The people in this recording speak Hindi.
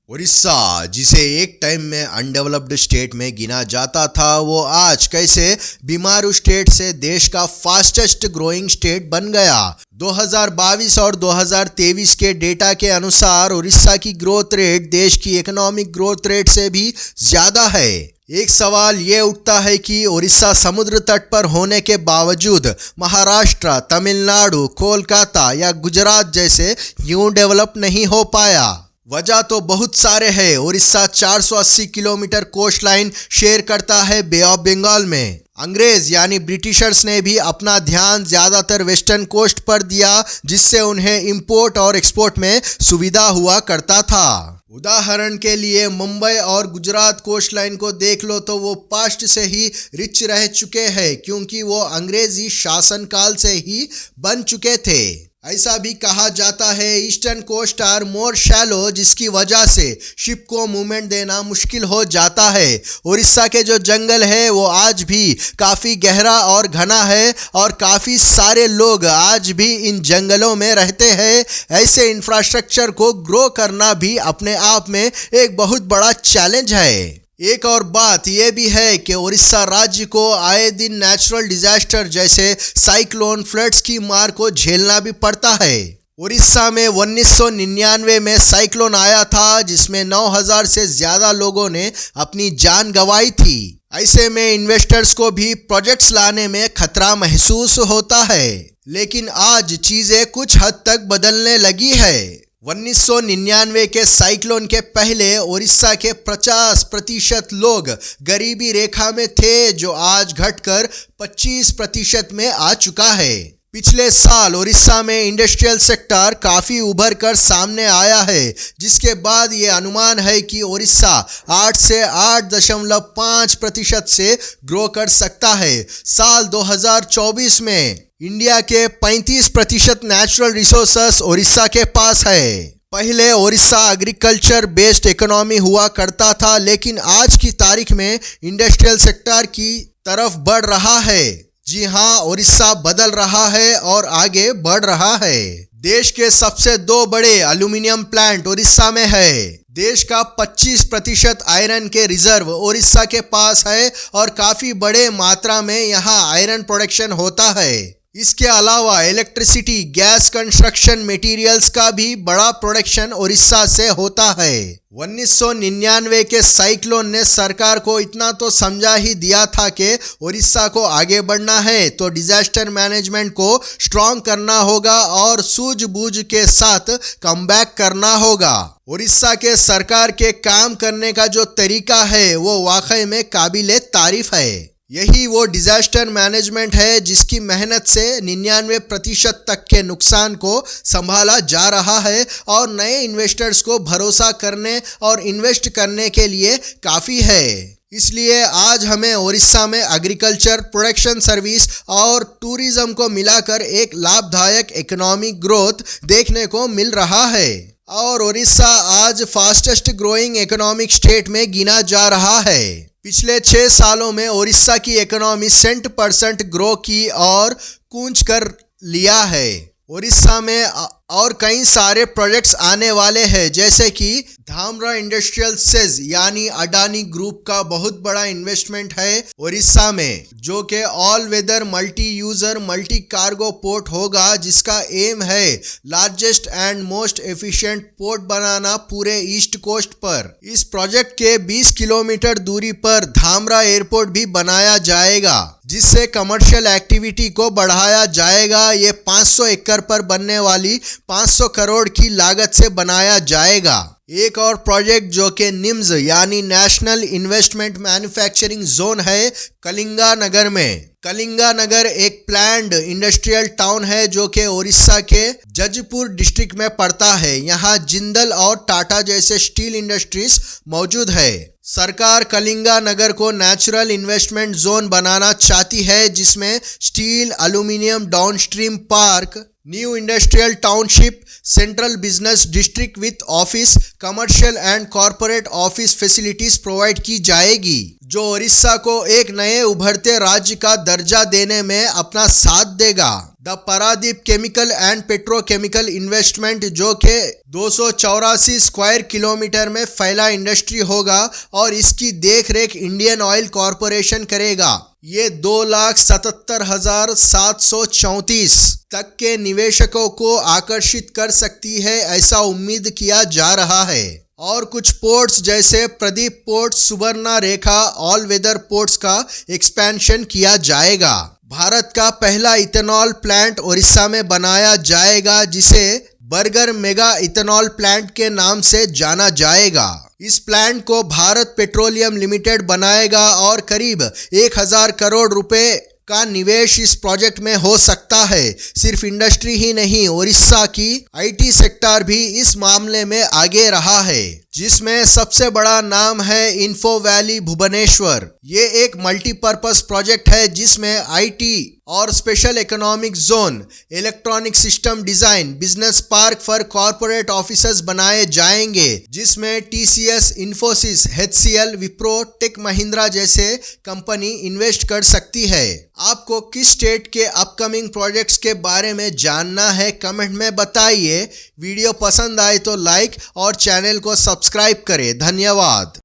उड़ीसा, जिसे एक टाइम में अनडेवलप्ड स्टेट में गिना जाता था, वो आज कैसे बीमारू स्टेट से देश का फास्टेस्ट ग्रोइंग स्टेट बन गया। 2022 और 2023 के डेटा के अनुसार उड़ीसा की ग्रोथ रेट देश की इकोनॉमिक ग्रोथ रेट से भी ज्यादा है। एक सवाल ये उठता है कि उड़ीसा समुद्र तट पर होने के बावजूद महाराष्ट्र, तमिलनाडु, कोलकाता या गुजरात जैसे क्यों डेवलप नहीं हो पाया। वजह तो बहुत सारे हैं। Orissa 480 kilometre coast line share करता है बे ऑफ बंगाल में। अंग्रेज यानी ब्रिटिशर्स ने भी अपना ध्यान ज्यादातर वेस्टर्न कोस्ट पर दिया, जिससे उन्हें इंपोर्ट और एक्सपोर्ट में सुविधा हुआ करता था। उदाहरण के लिए मुंबई और गुजरात कोस्ट लाइन को देख लो तो वो पास्ट से ही रिच रह चुके हैं, क्योंकि वो अंग्रेजी शासनकाल से ही बन चुके थे। ऐसा भी कहा जाता है eastern coast are more shallow, जिसकी वजह से शिप को मूवमेंट देना मुश्किल हो जाता है। उड़ीसा के जो जंगल है वो आज भी काफ़ी गहरा और घना है और काफ़ी सारे लोग आज भी इन जंगलों में रहते हैं। ऐसे इंफ्रास्ट्रक्चर को ग्रो करना भी अपने आप में एक बहुत बड़ा चैलेंज है। एक और बात यह भी है कि उड़ीसा राज्य को आए दिन नेचुरल डिजास्टर जैसे साइक्लोन, फ्लड्स की मार को झेलना भी पड़ता है। उड़ीसा में 1999 में साइक्लोन आया था, जिसमें 9000 से ज्यादा लोगों ने अपनी जान गंवाई थी। ऐसे में इन्वेस्टर्स को भी प्रोजेक्ट्स लाने में खतरा महसूस होता है, लेकिन आज चीजें कुछ हद तक बदलने लगी है। 1999 के साइक्लोन के पहले उड़ीसा के 50% लोग गरीबी रेखा में थे, जो आज घटकर 25% में आ चुका है। पिछले साल उड़ीसा में इंडस्ट्रियल सेक्टर काफी उभर कर सामने आया है, जिसके बाद ये अनुमान है कि उड़ीसा 8 से 8.5% से ग्रो कर सकता है। साल 2024 में इंडिया के 35% नेचुरल रिसोर्सेस उड़ीसा के पास है। पहले उड़ीसा एग्रीकल्चर बेस्ड इकोनॉमी हुआ करता था, लेकिन आज की तारीख में इंडस्ट्रियल सेक्टर की तरफ बढ़ रहा है। जी हाँ, उड़ीसा बदल रहा है और आगे बढ़ रहा है। देश के सबसे 2 बड़े एल्यूमिनियम प्लांट उड़ीसा में है। देश का 25% आयरन के रिजर्व उड़ीसा के पास है और काफी बड़े मात्रा में यहाँ आयरन प्रोडक्शन होता है। इसके अलावा इलेक्ट्रिसिटी, गैस, कंस्ट्रक्शन मटेरियल्स का भी बड़ा प्रोडक्शन उड़ीसा से होता है। 1999 के साइक्लोन ने सरकार को इतना तो समझा ही दिया था कि उड़ीसा को आगे बढ़ना है तो डिजास्टर मैनेजमेंट को स्ट्रॉन्ग करना होगा और सूझबूझ के साथ कमबैक करना होगा। उड़ीसा के सरकार के काम करने का जो तरीका है वो वाकई में काबिले तारीफ है। यही वो डिजास्टर मैनेजमेंट है जिसकी मेहनत से 99% तक के नुकसान को संभाला जा रहा है और नए इन्वेस्टर्स को भरोसा करने और इन्वेस्ट करने के लिए काफ़ी है। इसलिए आज हमें उड़ीसा में एग्रीकल्चर, प्रोडक्शन सर्विस और टूरिज्म को मिलाकर एक लाभदायक इकोनॉमिक ग्रोथ देखने को मिल रहा है और उड़ीसा आज फास्टेस्ट ग्रोइंग इकोनॉमिक स्टेट में गिना जा रहा है। पिछले 6 सालों में उड़ीसा की इकोनॉमी 100% ग्रो की और कूंज कर लिया है। उड़ीसा में और कई सारे प्रोजेक्ट्स आने वाले हैं, जैसे कि धामरा इंडस्ट्रियल सेज यानी अडानी ग्रुप का बहुत बड़ा इन्वेस्टमेंट है उड़ीसा में, जो कि all weather multi user multi cargo port होगा, जिसका एम है largest and most efficient port बनाना पूरे ईस्ट कोस्ट पर। इस प्रोजेक्ट के 20 किलोमीटर दूरी पर धामरा एयरपोर्ट भी बनाया जाएगा, जिससे कमर्शियल एक्टिविटी को बढ़ाया जाएगा। ये 500 एकड़ पर बनने वाली 500 करोड़ की लागत से बनाया जाएगा। एक और प्रोजेक्ट जो कि निम्स यानी नेशनल इन्वेस्टमेंट मैन्युफैक्चरिंग जोन है कलिंगा नगर में। कलिंगा नगर एक प्लान्ड इंडस्ट्रियल टाउन है जो कि उड़ीसा के जजपुर डिस्ट्रिक्ट में पड़ता है। यहाँ जिंदल और टाटा जैसे स्टील इंडस्ट्रीज मौजूद है। सरकार कलिंगा नगर को नेचुरल इन्वेस्टमेंट जोन बनाना चाहती है, जिसमें steel, aluminium downstream park, new industrial township, central business district with office, commercial and corporate office facilities provide की जाएगी, जो उड़ीसा को एक नए उभरते राज्य का दर्जा देने में अपना साथ देगा। The Paradip chemical and petrochemical investment, जो कि 284 स्क्वायर किलोमीटर में फैला इंडस्ट्री होगा और इसकी देखरेख इंडियन ऑयल कॉरपोरेशन करेगा। ये 2,77,734 तक के निवेशकों को आकर्षित कर सकती है, ऐसा उम्मीद किया जा रहा है। और कुछ पोर्ट्स जैसे प्रदीप पोर्ट, सुबर्णा रेखा, ऑल वेदर पोर्ट्स का एक्सपेंशन किया जाएगा। भारत का पहला इथेनॉल प्लांट ओडिशा में बनाया जाएगा, जिसे बर्गर मेगा इथेनॉल प्लांट के नाम से जाना जाएगा। इस प्लांट को भारत पेट्रोलियम लिमिटेड बनाएगा और करीब 1,000 करोड़ रुपए का निवेश इस प्रोजेक्ट में हो सकता है। सिर्फ इंडस्ट्री ही नहीं, ओडिशा की आईटी सेक्टर भी इस मामले में आगे रहा है, जिसमें सबसे बड़ा नाम है इन्फो वैली भुवनेश्वर। ये एक मल्टीपर्पस प्रोजेक्ट है जिसमें आईटी और special economic zone, electronic system design, business park for corporate officers बनाए जाएंगे, जिसमें TCS, Infosys, HCL, Wipro, Tech Mahindra जैसे कंपनी इन्वेस्ट कर सकती है। आपको किस स्टेट के अपकमिंग प्रोजेक्ट्स के बारे में जानना है, कमेंट में बताइए। वीडियो पसंद आए तो लाइक और चैनल को सब्सक्राइब करें। धन्यवाद।